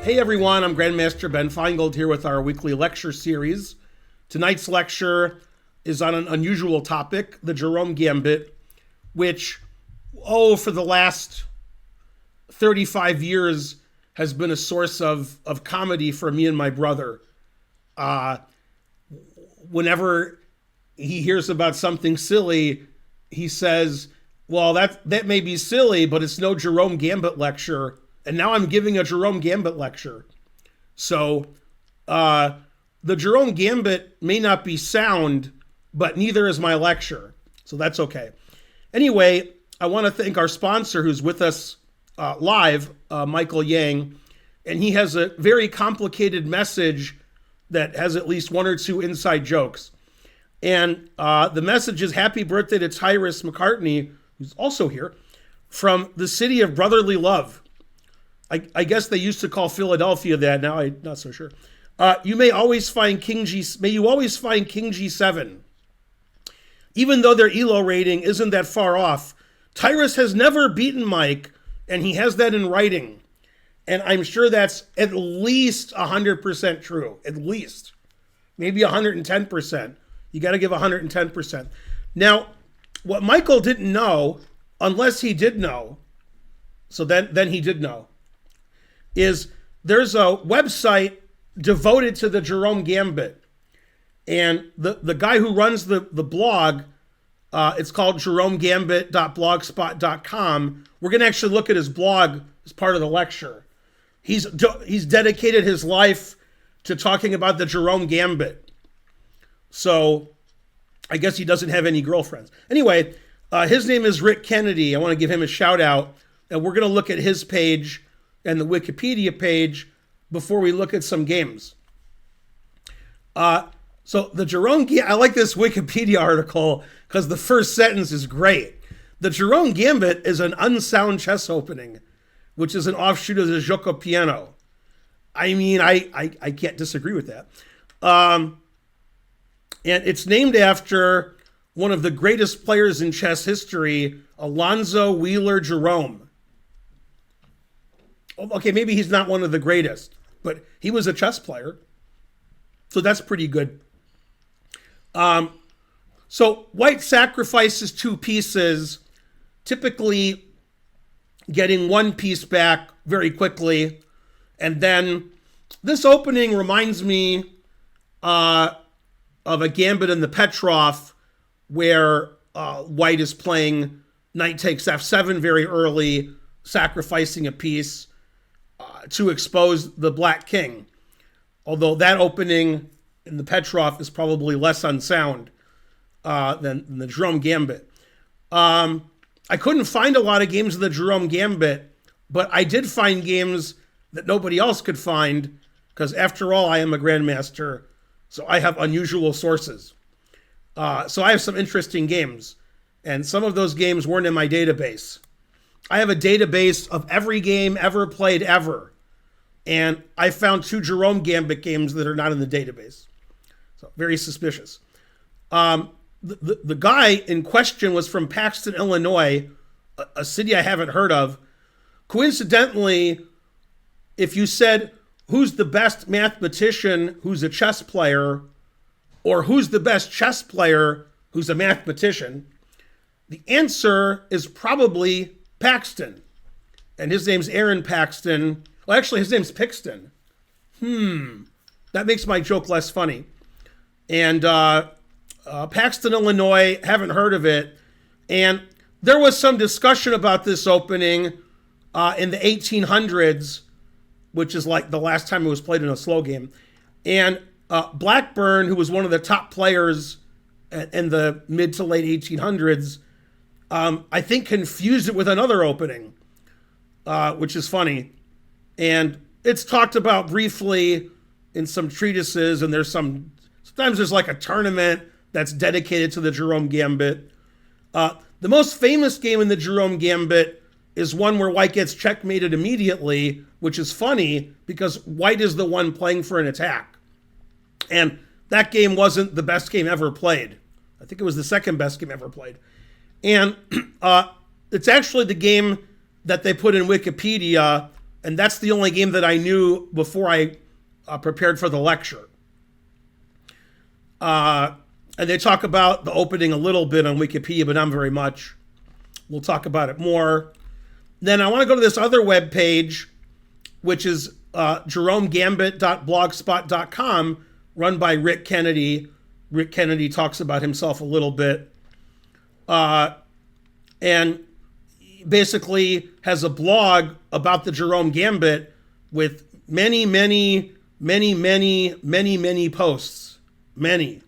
Hey everyone, I'm Grandmaster Ben Finegold here with our weekly lecture series. Tonight's lecture is on an unusual topic, the Jerome Gambit, which, for the last 35 years has been a source of comedy for me and my brother. Whenever he hears about something silly, he says, well, that may be silly, but it's no Jerome Gambit lecture. And now I'm giving a Jerome Gambit lecture. So the Jerome Gambit may not be sound, but neither is my lecture. So that's okay. Anyway, I want to thank our sponsor who's with us live, Michael Jiang. And he has a very complicated message that has at least one or two inside jokes. And the message is happy birthday to Tyrus McCartney, who's also here, from the city of brotherly love. I guess they used to call Philadelphia that. Now I'm not so sure. You may always find King G7. Even though their ELO rating isn't that far off, Tyrus has never beaten Mike, and he has that in writing. And I'm sure that's at least 100% true. At least. Maybe 110%. You got to give 110%. Now, what Michael didn't know, unless he did know, so then he did know, is there's a website devoted to the Jerome Gambit. And the guy who runs the blog, it's called jeromegambit.blogspot.com. We're going to actually look at his blog as part of the lecture. He's dedicated his life to talking about the Jerome Gambit. So I guess he doesn't have any girlfriends. Anyway, his name is Rick Kennedy. I want to give him a shout out. And we're going to look at his page and the Wikipedia page before we look at some games. So the Jerome Gambit, I like this Wikipedia article because the first sentence is great. The Jerome Gambit is an unsound chess opening, which is an offshoot of the Giuoco Piano. I mean, I can't disagree with that. And it's named after one of the greatest players in chess history, Alonzo Wheeler Jerome. Okay, maybe he's not one of the greatest, but he was a chess player. So that's pretty good. So white sacrifices two pieces, typically getting one piece back very quickly. And then this opening reminds me of a gambit in the Petrov where white is playing knight takes f7 very early, sacrificing a piece to expose the black king. Although that opening in the Petrov is probably less unsound than the Jerome Gambit. I couldn't find a lot of games of the Jerome Gambit, but I did find games that nobody else could find, because after all, I am a grandmaster, so I have unusual sources. So I have some interesting games, and some of those games weren't in my database. I have a database of every game ever played ever. And I found two Jerome Gambit games that are not in the database. So very suspicious. The guy in question was from Paxton, Illinois, a city I haven't heard of. Coincidentally, if you said, who's the best mathematician who's a chess player, or who's the best chess player who's a mathematician, the answer is probably Paxton. And his name's Aaron Paxton. Well, actually, his name's Pixton. That makes my joke less funny. And Paxton, Illinois, haven't heard of it. And there was some discussion about this opening in the 1800s, which is like the last time it was played in a slow game. And Blackburne, who was one of the top players in the mid to late 1800s, I think confused it with another opening, which is funny. And it's talked about briefly in some treatises, and sometimes there's like a tournament that's dedicated to the Jerome Gambit. The most famous game in the Jerome Gambit is one where white gets checkmated immediately, which is funny because white is the one playing for an attack. And that game wasn't the best game ever played. I think it was the second best game ever played. And it's actually the game that they put in Wikipedia And that's the only game that I knew before I prepared for the lecture. And they talk about the opening a little bit on Wikipedia, but not very much. We'll talk about it more. Then I want to go to this other web page, which is jeromegambit.blogspot.com, run by Rick Kennedy. Rick Kennedy talks about himself a little bit. And basically has a blog about the Jerome Gambit with many posts. Many.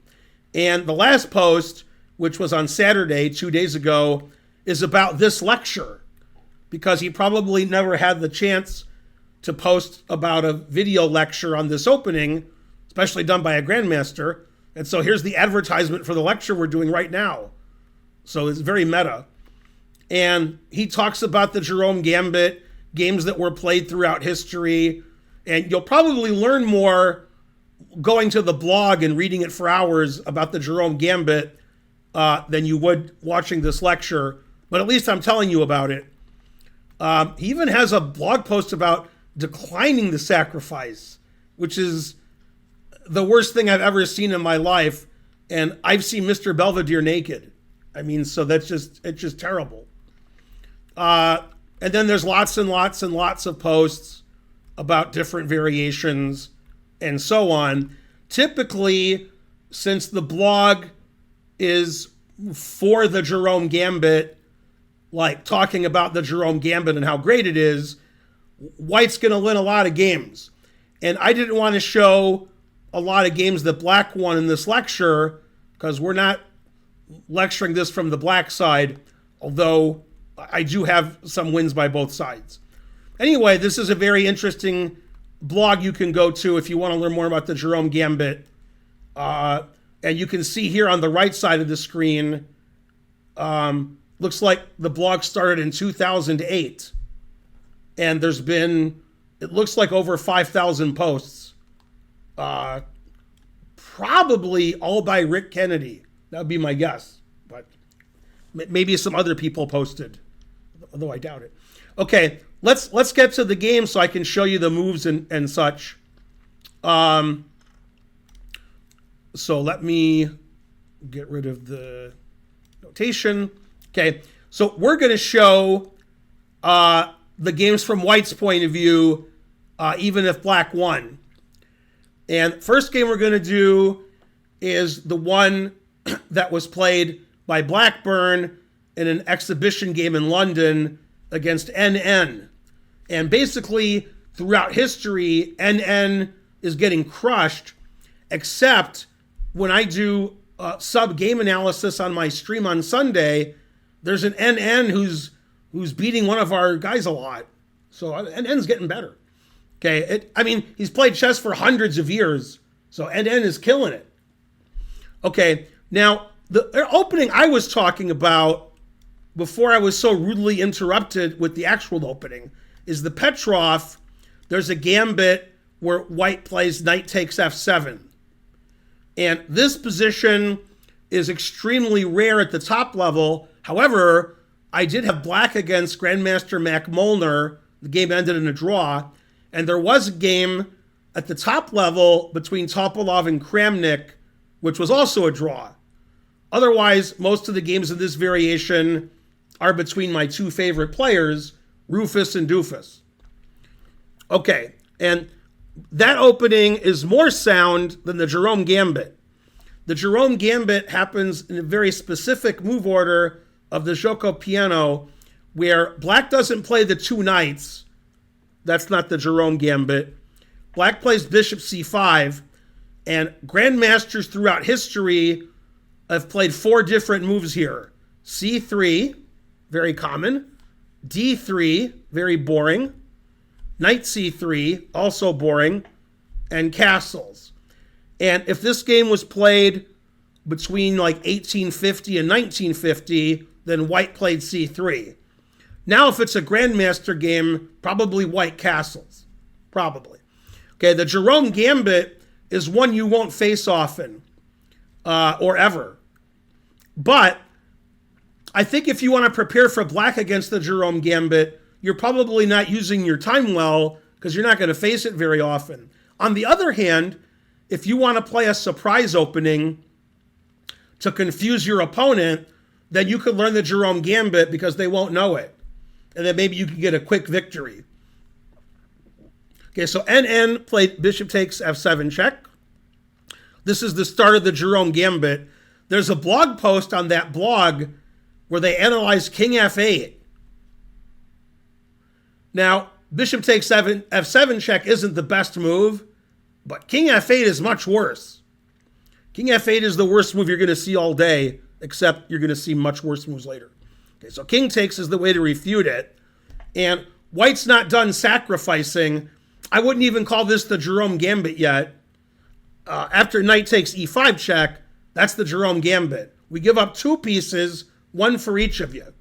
And the last post, which was on Saturday, 2 days ago, is about this lecture, because he probably never had the chance to post about a video lecture on this opening, especially done by a grandmaster. And so here's the advertisement for the lecture we're doing right now. So it's very meta. And he talks about the Jerome Gambit, games that were played throughout history. And you'll probably learn more going to the blog and reading it for hours about the Jerome Gambit than you would watching this lecture. But at least I'm telling you about it. He even has a blog post about declining the sacrifice, which is the worst thing I've ever seen in my life. And I've seen Mr. Belvedere naked. I mean, so it's just terrible. And then there's lots and lots and lots of posts about different variations and so on. Typically, since the blog is for the Jerome Gambit, like talking about the Jerome Gambit and how great it is, White's going to win a lot of games. And I didn't want to show a lot of games that Black won in this lecture, because we're not lecturing this from the Black side, although I do have some wins by both sides. Anyway, this is a very interesting blog you can go to if you want to learn more about the Jerome Gambit. And you can see here on the right side of the screen, looks like the blog started in 2008. And there's been, it looks like over 5,000 posts. Probably all by Rick Kennedy. That would be my guess. But maybe some other people posted, although I doubt it. Okay, let's get to the game so I can show you the moves and such. So let me get rid of the notation. Okay, so we're going to show the games from White's point of view, even if Black won. And first game we're going to do is the one that was played by Blackburne in an exhibition game in London against NN. And basically, throughout history, NN is getting crushed, except when I do sub-game analysis on my stream on Sunday, there's an NN who's beating one of our guys a lot. So NN's getting better. Okay, he's played chess for hundreds of years, so NN is killing it. Okay, now, the opening I was talking about before I was so rudely interrupted with the actual opening is the Petrov. There's a gambit where White plays knight takes f7. And this position is extremely rare at the top level. However, I did have Black against Grandmaster Mac Molnar. The game ended in a draw. And there was a game at the top level between Topalov and Kramnik, which was also a draw. Otherwise, most of the games of this variation are between my two favorite players, Rufus and Doofus. Okay, and that opening is more sound than the Jerome Gambit. The Jerome Gambit happens in a very specific move order of the Giuoco Piano, where Black doesn't play the two knights. That's not the Jerome Gambit. Black plays bishop c5, and grandmasters throughout history have played four different moves here. c3, very common. d3, very boring. Knight c3, also boring. And castles. And if this game was played between like 1850 and 1950, then White played c3. Now, if it's a grandmaster game, probably White castles. Probably. Okay, the Jerome Gambit is one you won't face often or ever. But I think if you want to prepare for Black against the Jerome Gambit, you're probably not using your time well because you're not going to face it very often. On the other hand, if you want to play a surprise opening to confuse your opponent, then you could learn the Jerome Gambit because they won't know it. And then maybe you can get a quick victory. Okay, so NN played bishop takes f7 check. This is the start of the Jerome Gambit. There's a blog post on that blog where they analyze king f8. Now, bishop takes f7 check isn't the best move, but king f8 is much worse. King f8 is the worst move you're going to see all day, except you're going to see much worse moves later. Okay, so king takes is the way to refute it. And white's not done sacrificing. I wouldn't even call this the Jerome Gambit yet. After knight takes e5 check, that's the Jerome Gambit. We give up 2 pieces, 1 for each of you.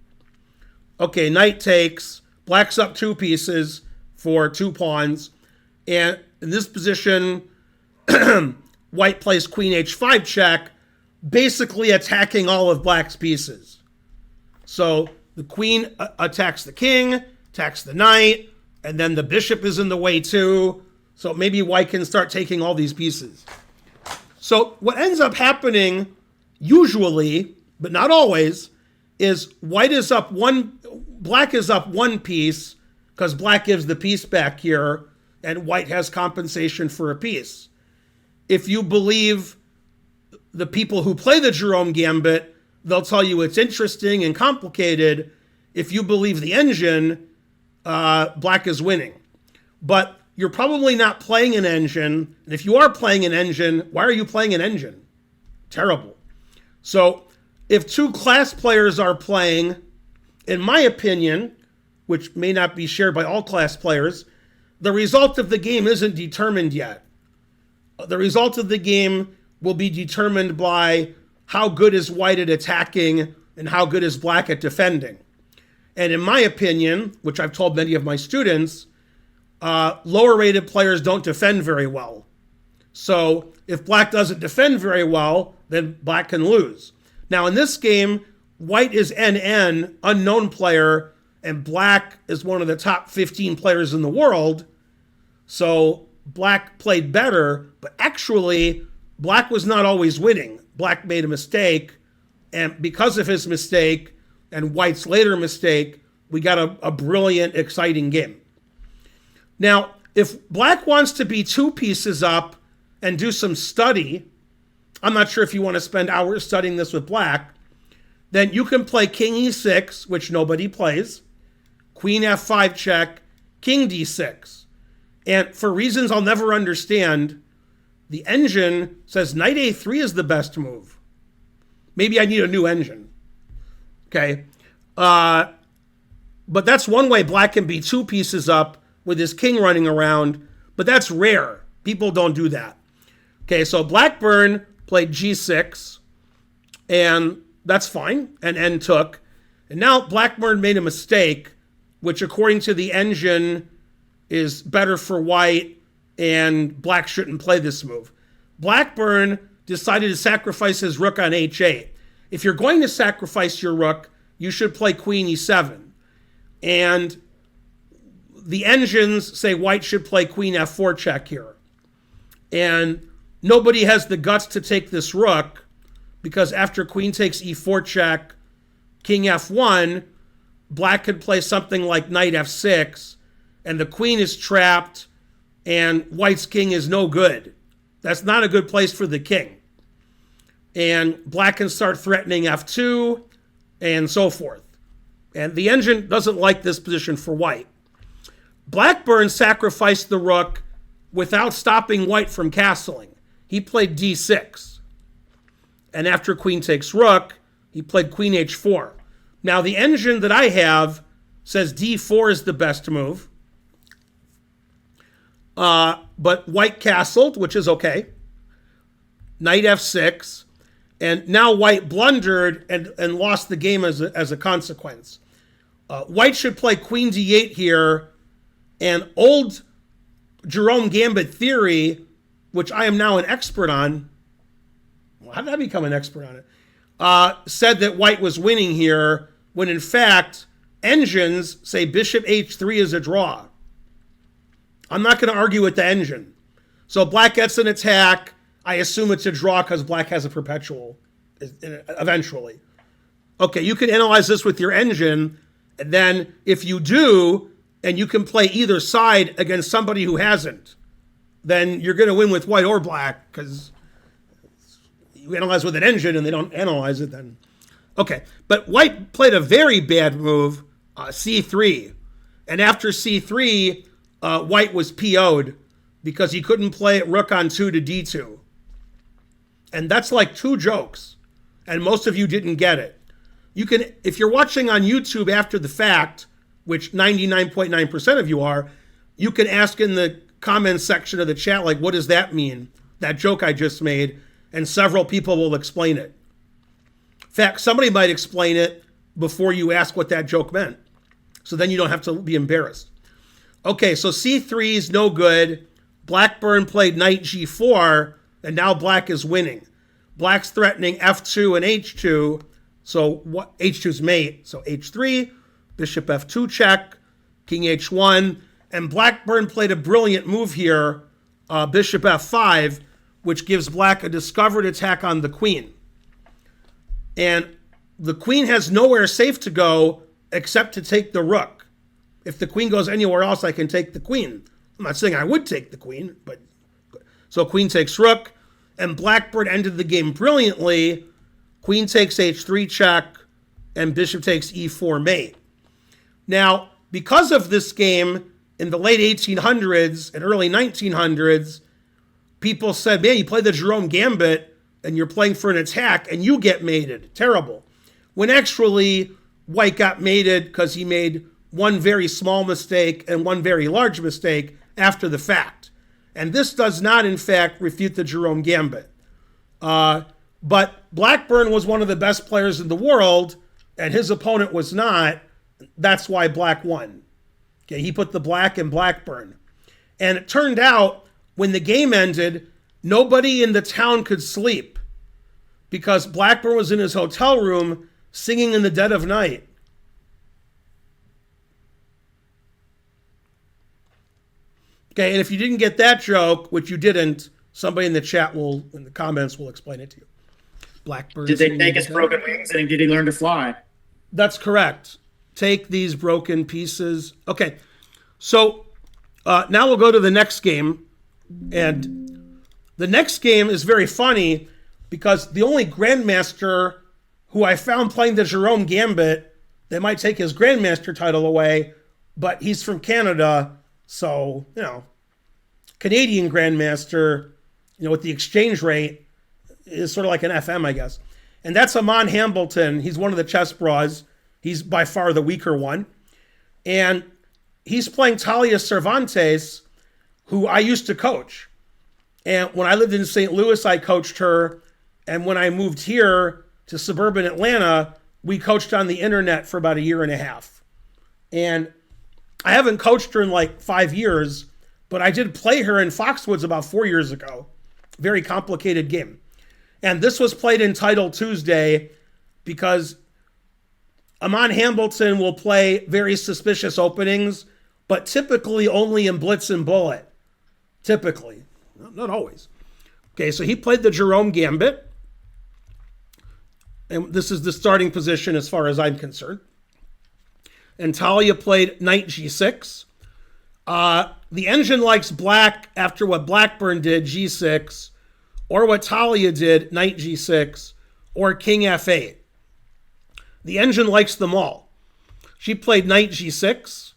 Okay, knight takes, black's up 2 pieces for 2 pawns. And in this position, white plays queen h5 check, basically attacking all of black's pieces. So the queen attacks the king, attacks the knight, and then the bishop is in the way too. So maybe white can start taking all these pieces. So what ends up happening, usually, but not always, is black is up 1 piece, because black gives the piece back here, and white has compensation for a piece. If you believe the people who play the Jerome Gambit, they'll tell you it's interesting and complicated. If you believe the engine, black is winning. But you're probably not playing an engine. And if you are playing an engine, why are you playing an engine? Terrible. So if 2 class players are playing, in my opinion, which may not be shared by all class players, the result of the game isn't determined yet. The result of the game will be determined by how good is white at attacking and how good is black at defending. And in my opinion, which I've told many of my students, lower rated players don't defend very well. So if black doesn't defend very well, then black can lose. Now in this game, white is NN, unknown player, and black is one of the top 15 players in the world. So black played better, but actually black was not always winning. Black made a mistake, and because of his mistake and white's later mistake, we got a brilliant, exciting game. Now, if black wants to be 2 pieces up and do some study, I'm not sure if you want to spend hours studying this with black, then you can play king e6, which nobody plays, queen f5 check, king d6. And for reasons I'll never understand, the engine says knight a3 is the best move. Maybe I need a new engine. Okay. But that's one way black can be 2 pieces up with his king running around, but that's rare. People don't do that. Okay, so Blackburne played g6, and that's fine, and N took. And now Blackburne made a mistake, which according to the engine is better for white, and black shouldn't play this move. Blackburne decided to sacrifice his rook on h8. If you're going to sacrifice your rook, you should play queen e7. And the engines say white should play queen f4 check here. And nobody has the guts to take this rook, because after queen takes e4 check, king f1, black could play something like knight f6, and the queen is trapped, and white's king is no good. That's not a good place for the king. And black can start threatening f2, and so forth. And the engine doesn't like this position for white. Blackburne sacrificed the rook without stopping white from castling. He played d6. And after queen takes rook, he played queen h4. Now the engine that I have says d4 is the best move. But white castled, which is okay. Knight f6. And now white blundered and lost the game as a consequence. White should play queen d8 here. And old Jerome Gambit theory, which I am now an expert on, how did I become an expert on it? Said that white was winning here, when in fact, engines say bishop h3 is a draw. I'm not going to argue with the engine. So black gets an attack. I assume it's a draw because black has a perpetual eventually. Okay, you can analyze this with your engine. And then if you do, and you can play either side against somebody who hasn't, then you're going to win with white or black because you analyze with an engine and they don't analyze it then. Okay, but white played a very bad move, c3. And after c3, white was PO'd because he couldn't play rook on 2 to d2. And that's like 2 jokes. And most of you didn't get it. You can, if you're watching on YouTube after the fact, which 99.9% of you are, you can ask in the comments section of the chat, like, what does that mean? That joke I just made. And several people will explain it. In fact, somebody might explain it before you ask what that joke meant. So then you don't have to be embarrassed. Okay, so c3 is no good. Blackburne played knight g4, and now black is winning. Black's threatening f2 and h2. So what h2's mate. So h3, bishop f2 check, king h1. And Blackburne played a brilliant move here, bishop f5, which gives black a discovered attack on the queen. And the queen has nowhere safe to go except to take the rook. If the queen goes anywhere else, I can take the queen. I'm not saying I would take the queen, but so queen takes rook, and Blackburne ended the game brilliantly. Queen takes h3 check, and bishop takes e4 mate. Now, because of this game, in the late 1800s and early 1900s, people said, man, you play the Jerome Gambit, and you're playing for an attack, and you get mated. Terrible. When actually, white got mated because he made one very small mistake and one very large mistake after the fact. And this does not, in fact, refute the Jerome Gambit. But Blackburne was one of the best players in the world, and his opponent was not. That's why black won. Okay, he put the black in Blackburne. And it turned out, when the game ended, nobody in the town could sleep because Blackburne was in his hotel room singing in the dead of night. Okay, and if you didn't get that joke, which you didn't, somebody in the chat in the comments will explain it to you. Blackburn. Did they take his broken wings and did he learn to fly? That's correct. Take these broken pieces. Okay, so now we'll go to the next game. And the next game is very funny because the only grandmaster who I found playing the Jerome Gambit, they might take his grandmaster title away, but he's from Canada. So, Canadian grandmaster, with the exchange rate is sort of like an FM, I guess. And that's Aman Hambleton. He's one of the chess bras. He's by far the weaker one. And he's playing Thalia Cervantes, who I used to coach. And when I lived in St. Louis, I coached her. And when I moved here to suburban Atlanta, we coached on the internet for about 1.5 years. And I haven't coached her in like 5 years, but I did play her in Foxwoods about 4 years ago. Very complicated game. And this was played in Title Tuesday because Aman Hambleton will play very suspicious openings, but typically only in blitz and bullet. Typically. Not always. Okay, so he played the Jerome Gambit. And this is the starting position as far as I'm concerned. And Thalia played knight g6. The engine likes black after what Blackburne did, g6, or what Thalia did, knight g6, or king f8. The engine likes them all. She played knight g6.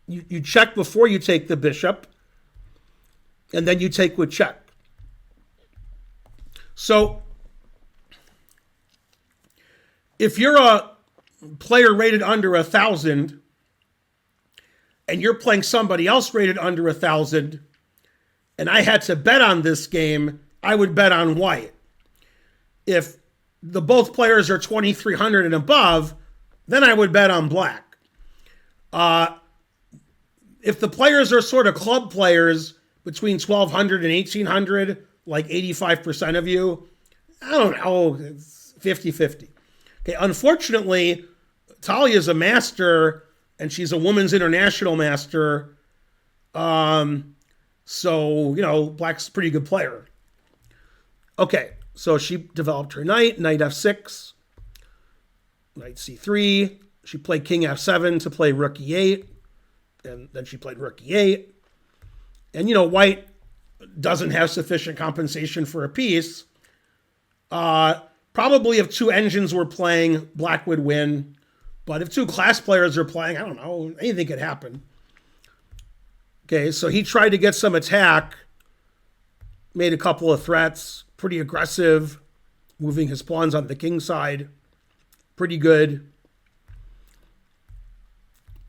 You check before you take the bishop, and then you take with check. So, if you're a player rated under 1,000, and you're playing somebody else rated under 1,000, and I had to bet on this game, I would bet on white. If the both players are 2,300 and above, then I would bet on black. If the players are sort of club players between 1,200 and 1,800, like 85% of you, I don't know, it's 50-50. Okay, unfortunately, Thalia's a master, and she's a women's international master. So, black's a pretty good player. Okay, so she developed her knight f6, knight c3. She played king f7 to play rook e8, and then she played rook e8. And, white doesn't have sufficient compensation for a piece. Probably if two engines were playing, black would win. But if two class players are playing, I don't know, anything could happen. Okay, so he tried to get some attack, made a couple of threats, pretty aggressive, moving his pawns on the king side, pretty good.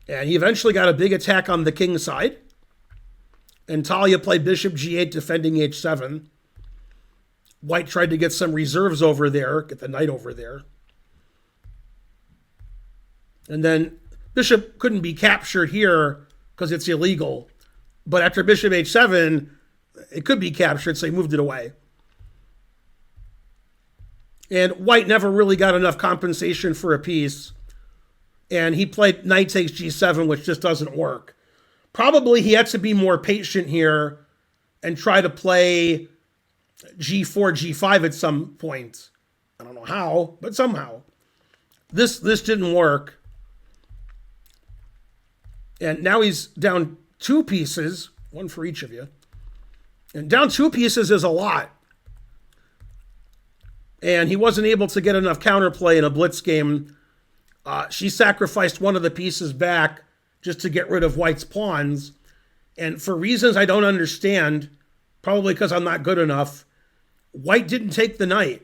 And he eventually got a big attack on the king side. And Thalia played bishop g8, defending h7. White tried to get some reserves over there, get the knight over there. And then bishop couldn't be captured here because it's illegal. But after bishop h7, it could be captured, so he moved it away. And white never really got enough compensation for a piece. And he played knight takes g7, which just doesn't work. Probably he had to be more patient here and try to play g4, g5 at some point. I don't know how, but somehow. This didn't work. And now he's down 2 pieces, one for each of you. And down 2 pieces is a lot. And he wasn't able to get enough counterplay in a blitz game. She sacrificed one of the pieces back just to get rid of white's pawns. And for reasons I don't understand, probably because I'm not good enough, white didn't take the knight.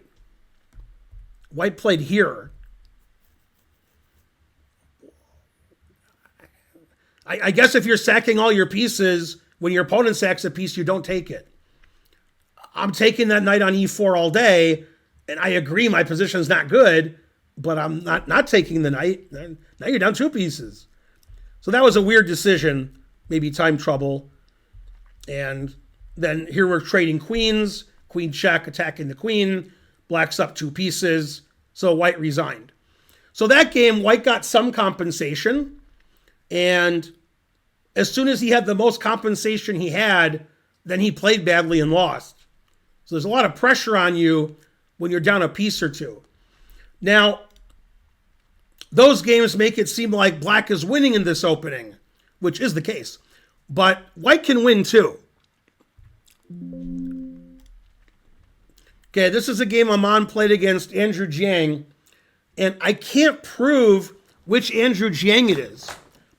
White played here. I guess if you're sacking all your pieces, when your opponent sacks a piece, you don't take it. I'm taking that knight on e4 all day, and I agree my position's not good, but I'm not taking the knight. Now you're down 2 pieces. So that was a weird decision, maybe time trouble. And then here we're trading queens, queen check, attacking the queen, black's up 2 pieces, so white resigned. So that game, white got some compensation, and as soon as he had the most compensation he had, then he played badly and lost. So there's a lot of pressure on you when you're down a piece or 2. Now, those games make it seem like black is winning in this opening, which is the case. But white can win too. Okay, this is a game Aman played against Andrew Jiang, and I can't prove which Andrew Jiang it is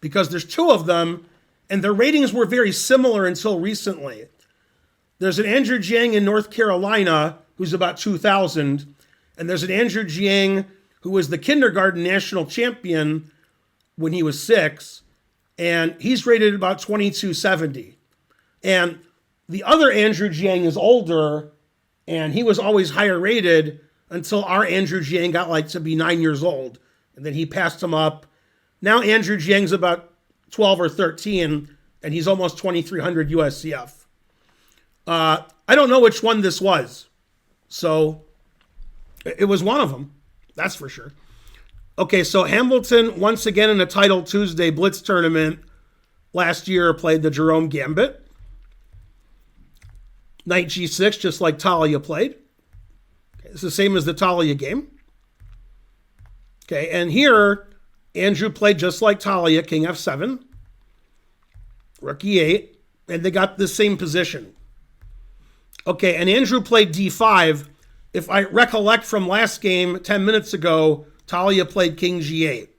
because there's 2 of them, and their ratings were very similar until recently. There's an Andrew Jiang in North Carolina who's about 2,000, and there's an Andrew Jiang who was the kindergarten national champion when he was 6, and he's rated about 2270. And the other Andrew Jiang is older, and he was always higher rated until our Andrew Jiang got to be 9 years old, and then he passed him up. Now Andrew Jiang's about 12 or 13, and he's almost 2,300 USCF. I don't know which one this was, so it was one of them. That's for sure. Okay, so Hambleton, once again in a Title Tuesday Blitz tournament last year, played the Jerome Gambit. Knight g6, just like Thalia played. Okay, it's the same as the Thalia game. Okay, and here, Andrew played just like Thalia, king f7, rook e8, and they got the same position. Okay, and Andrew played d5. If I recollect from last game, 10 minutes ago, Thalia played king g8.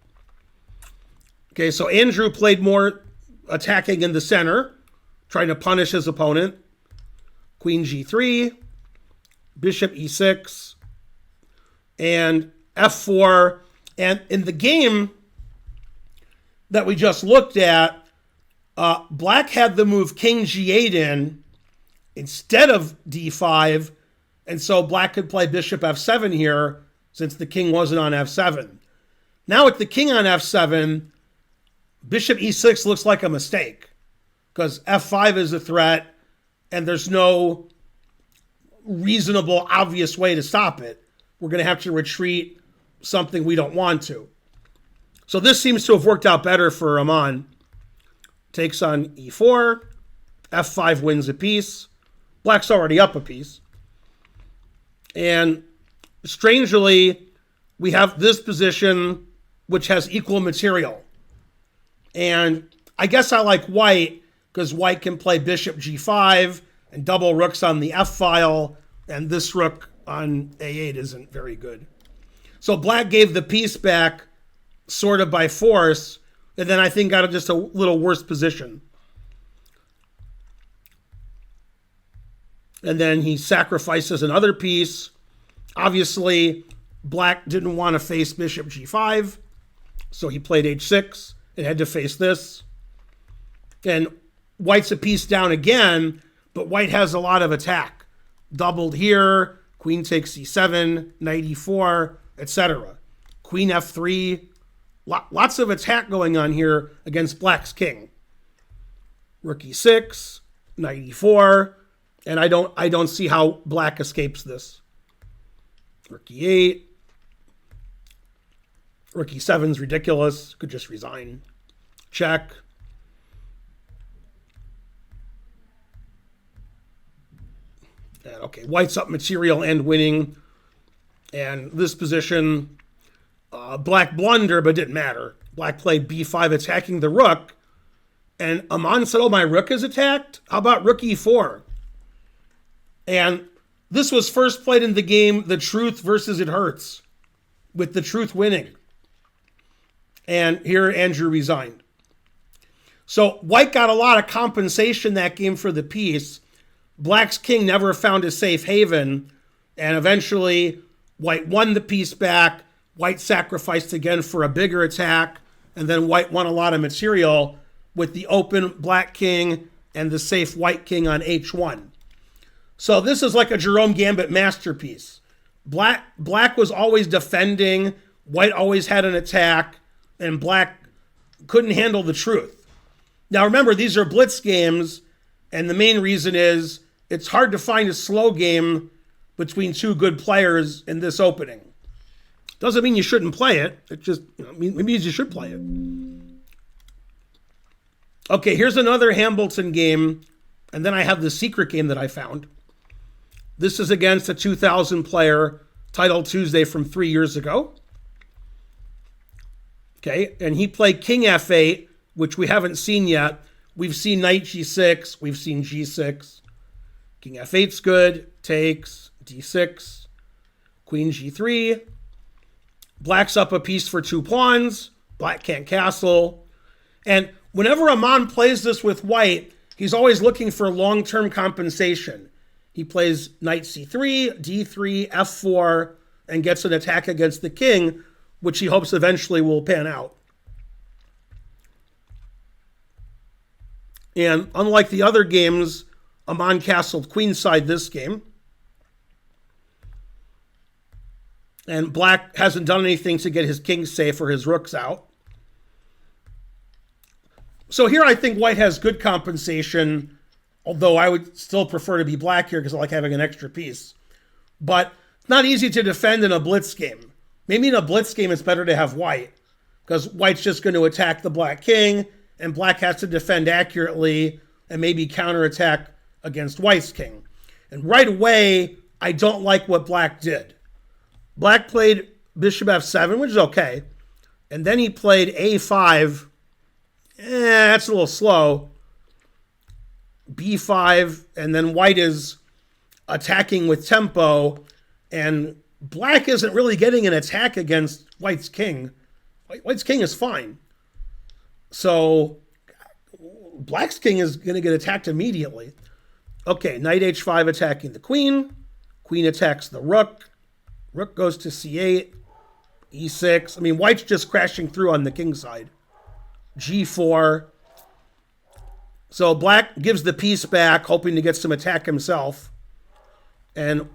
Okay, so Andrew played more attacking in the center, trying to punish his opponent. Queen g3, bishop e6, and f4. And in the game that we just looked at, black had the move king g8 in instead of d5, and so black could play bishop f7 here since the king wasn't on f7. Now with the king on f7, bishop e6 looks like a mistake because f5 is a threat and there's no reasonable, obvious way to stop it. We're going to have to retreat something we don't want to. So this seems to have worked out better for Aman. Takes on e4. f5 wins a piece. Black's already up a piece. And strangely, we have this position which has equal material. And I guess I like white because white can play bishop g5 and double rooks on the f file, and this rook on a8 isn't very good. So black gave the piece back sort of by force, and then I think got just a little worse position. And then he sacrifices another piece. Obviously, black didn't want to face bishop g5, so he played h6 and had to face this. And white's a piece down again, but white has a lot of attack. Doubled here, queen takes c7, knight e4, etc. Queen f3, lots of attack going on here against black's king. Rook e6, knight e4, and I don't see how black escapes this. Rook e8. Rook e7 is ridiculous. Could just resign. Check. And okay, white's up material and winning. And this position, black blunder, but didn't matter. Black played b5 attacking the rook. And Aman said, oh, my rook is attacked? How about rook e4? And this was first played in the game, The Truth versus It Hurts, with The Truth winning. And here Andrew resigned. So white got a lot of compensation that game for the piece. Black's king never found a safe haven. And eventually, white won the piece back. White sacrificed again for a bigger attack. And then white won a lot of material with the open black king and the safe white king on h1. So this is like a Jerome Gambit masterpiece. Black was always defending. White always had an attack. And black couldn't handle the truth. Now remember, these are blitz games. And the main reason is it's hard to find a slow game between two good players in this opening. Doesn't mean you shouldn't play it. It just it means you should play it. Okay, here's another Hambleton game. And then I have the secret game that I found. This is against a 2000 player, Titled Tuesday from 3 years ago. Okay, and he played king f8, which we haven't seen yet. We've seen knight g6, we've seen g6. King f8's good, takes, d6, queen g3. Black's up a piece for 2 pawns. Black can't castle. And whenever Aman plays this with white, he's always looking for long-term compensation. He plays knight c3, d3, f4, and gets an attack against the king, which he hopes eventually will pan out. And unlike the other games, Aman castled queenside this game. And black hasn't done anything to get his king safe or his rooks out. So here I think white has good compensation, although I would still prefer to be black here because I like having an extra piece. But it's not easy to defend in a blitz game. Maybe in a blitz game it's better to have white because white's just going to attack the black king and black has to defend accurately and maybe counterattack against white's king. And right away, I don't like what black did. Black played bishop f7, which is okay. And then he played a5. That's a little slow. b5, and then white is attacking with tempo, and black isn't really getting an attack against white's king. White's king is fine. So black's king is going to get attacked immediately. Okay, knight h5 attacking the queen. Queen attacks the rook. Rook goes to c8, e6. I mean, white's just crashing through on the king side. g4. So black gives the piece back, hoping to get some attack himself. And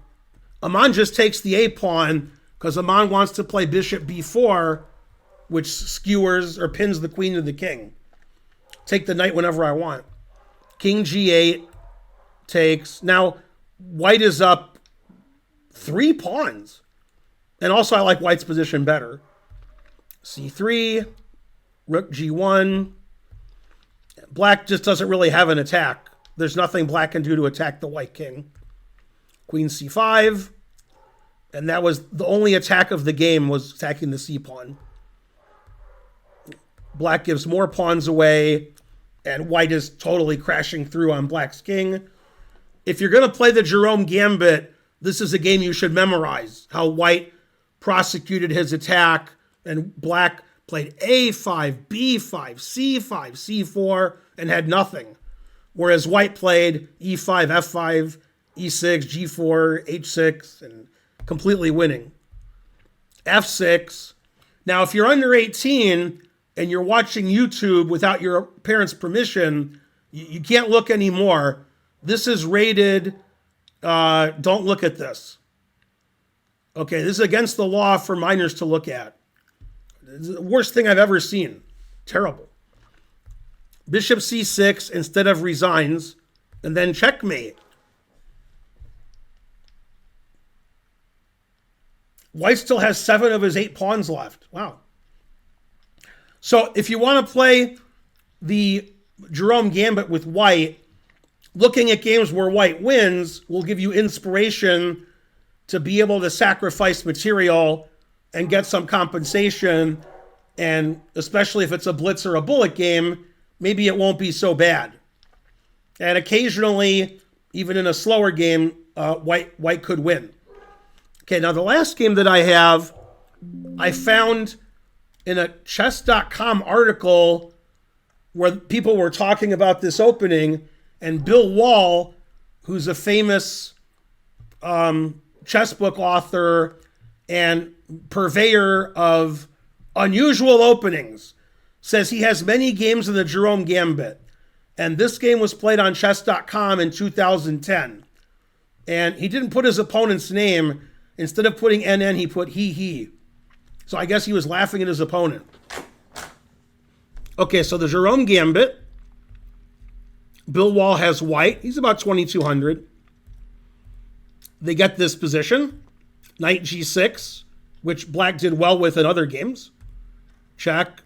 Aman just takes the a-pawn because Aman wants to play bishop b4, which skewers or pins the queen to the king. Take the knight whenever I want. King g8 takes. Now, white is up 3 pawns. And also I like white's position better. c3, Rook G1. Black just doesn't really have an attack. There's nothing black can do to attack the white king. Queen C5. And that was the only attack of the game, was attacking the C pawn. Black gives more pawns away, and white is totally crashing through on black's king. If you're going to play the Jerome Gambit, this is a game you should memorize. How white prosecuted his attack, and black played A5, B5, C5, C4, and had nothing. Whereas white played E5, F5, E6, G4, H6, and completely winning. F6. Now, if you're under 18 and you're watching YouTube without your parents' permission, you can't look anymore. This is rated, don't look at this. Okay, this is against the law for minors to look at. It's the worst thing I've ever seen. Terrible. Bishop C6 instead of resigns, and then checkmate. White still has 7 of his 8 pawns left. Wow. So if you want to play the Jerome Gambit with white, looking at games where white wins will give you inspiration to be able to sacrifice material and get some compensation. And especially if it's a blitz or a bullet game, maybe it won't be so bad. And occasionally, even in a slower game, white could win. Okay, now the last game that I have, I found in a chess.com article where people were talking about this opening, and Bill Wall, who's a famous chess book author and purveyor of unusual openings, says he has many games in the Jerome Gambit. And this game was played on chess.com in 2010. And he didn't put his opponent's name. Instead of putting NN, he put Hehe. So I guess he was laughing at his opponent. Okay, so the Jerome Gambit. Bill Wall has white. He's about 2,200. They get this position. Knight G6, which black did well with in other games. Check.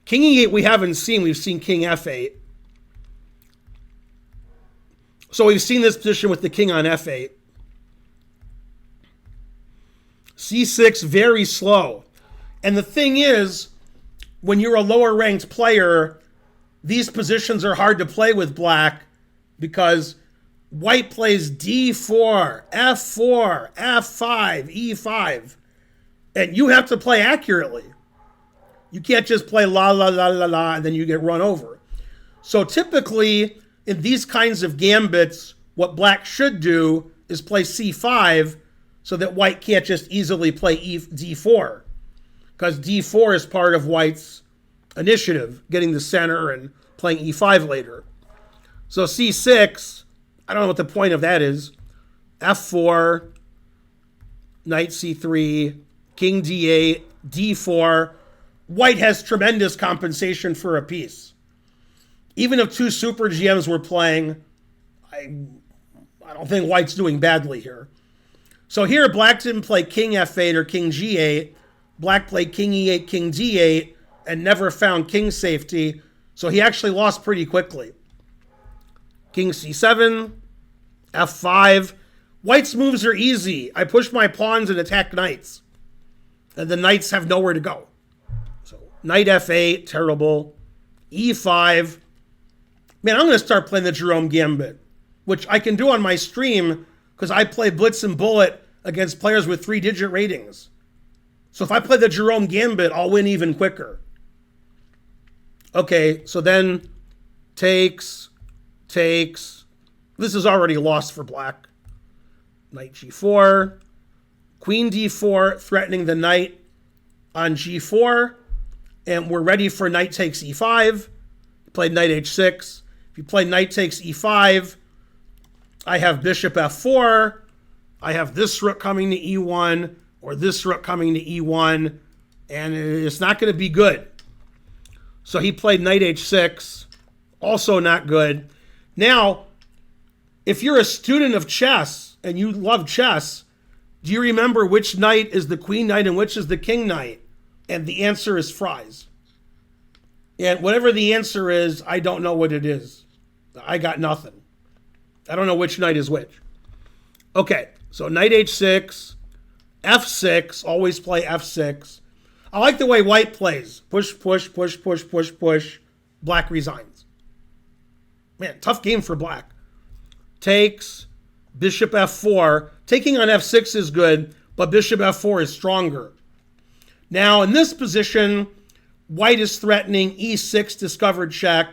King E8 we haven't seen. We've seen King F8. So we've seen this position with the king on F8. C6, very slow. And the thing is, when you're a lower ranked player, these positions are hard to play with black because white plays D4, F4, F5, E5. And you have to play accurately. You can't just play la, la, la, la, la, and then you get run over. So typically, in these kinds of gambits, what black should do is play C5 so that white can't just easily play D4. Because D4 is part of white's initiative, getting the center and playing E5 later. So C6, I don't know what the point of that is. F4, Knight C3, King D8, D4. White has tremendous compensation for a piece. Even if 2 super GMs were playing, I don't think white's doing badly here. So here, black didn't play King F8 or King G8. Black played King E8, King D8, and never found king safety. So he actually lost pretty quickly. King C7, F5. White's moves are easy. I push my pawns and attack knights. And the knights have nowhere to go. So Knight F8, terrible. E5. Man, I'm going to start playing the Jerome Gambit, which I can do on my stream because I play Blitz and Bullet against players with 3-digit ratings. So if I play the Jerome Gambit, I'll win even quicker. Okay, so then takes. This is already lost for black. Knight G4. Queen D4, threatening the knight on G4. And we're ready for knight takes E5. Played knight H6. If you play knight takes E5, I have bishop F4. I have this rook coming to E1, or this rook coming to E1, and it's not going to be good. So he played knight H6, also not good. Now, if you're a student of chess and you love chess, do you remember which knight is the queen knight and which is the king knight? And the answer is fries. And whatever the answer is, I don't know what it is. I got nothing. I don't know which knight is which. Okay, so knight h6, f6, always play f6. I like the way white plays. Push, push, push, push, push, push. Black resigns. Man, tough game for black. Takes, bishop f4. Taking on f6 is good, but bishop f4 is stronger. Now, in this position, white is threatening e6 discovered check,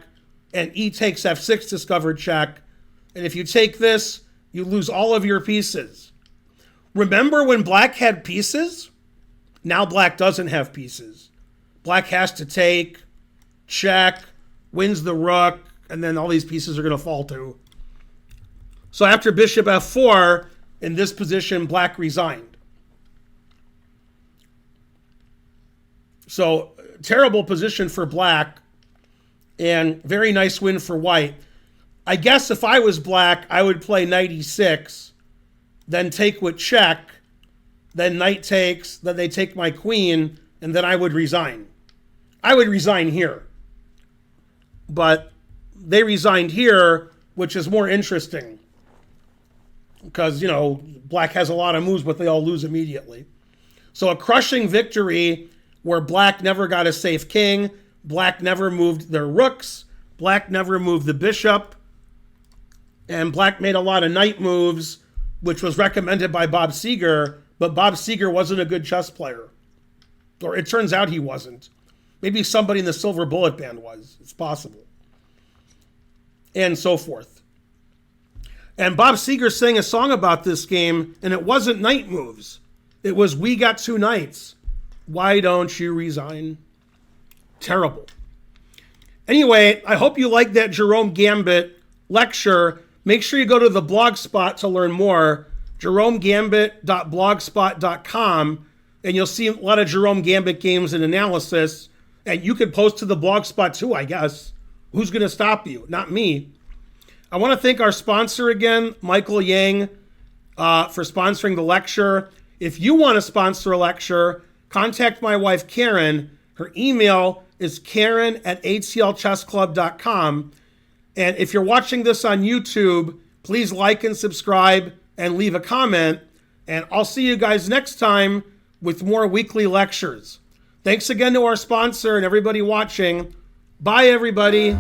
and e takes f6 discovered check. And if you take this, you lose all of your pieces. Remember when black had pieces? Now black doesn't have pieces. Black has to take, check, wins the rook, and then all these pieces are going to fall too. So after bishop f4, in this position, black resigned. So terrible position for black, and very nice win for white. I guess if I was black, I would play knight e6, then take with check, then knight takes, then they take my queen, and then I would resign. I would resign here. But they resigned here, which is more interesting. Because, you know, black has a lot of moves, but they all lose immediately. So a crushing victory where black never got a safe king, black never moved their rooks, black never moved the bishop, and black made a lot of knight moves, which was recommended by Bob Seger, but Bob Seger wasn't a good chess player. Or it turns out he wasn't. Maybe somebody in the Silver Bullet Band was. It's possible. And so forth. And Bob Seger sang a song about this game, and it wasn't knight moves. It was, we got two knights. Why don't you resign? Terrible. Anyway, I hope you liked that Jerome Gambit lecture. Make sure you go to the blog spot to learn more, jeromegambit.blogspot.com, and you'll see a lot of Jerome Gambit games and analysis. And you could post to the blog spot too, I guess. Who's going to stop you? Not me. I want to thank our sponsor again, Michael Yang, for sponsoring the lecture. If you want to sponsor a lecture, contact my wife, Karen. Her email is karen@atlchessclub.com. And if you're watching this on YouTube, please like and subscribe and leave a comment. And I'll see you guys next time with more weekly lectures. Thanks again to our sponsor and everybody watching. Bye, everybody.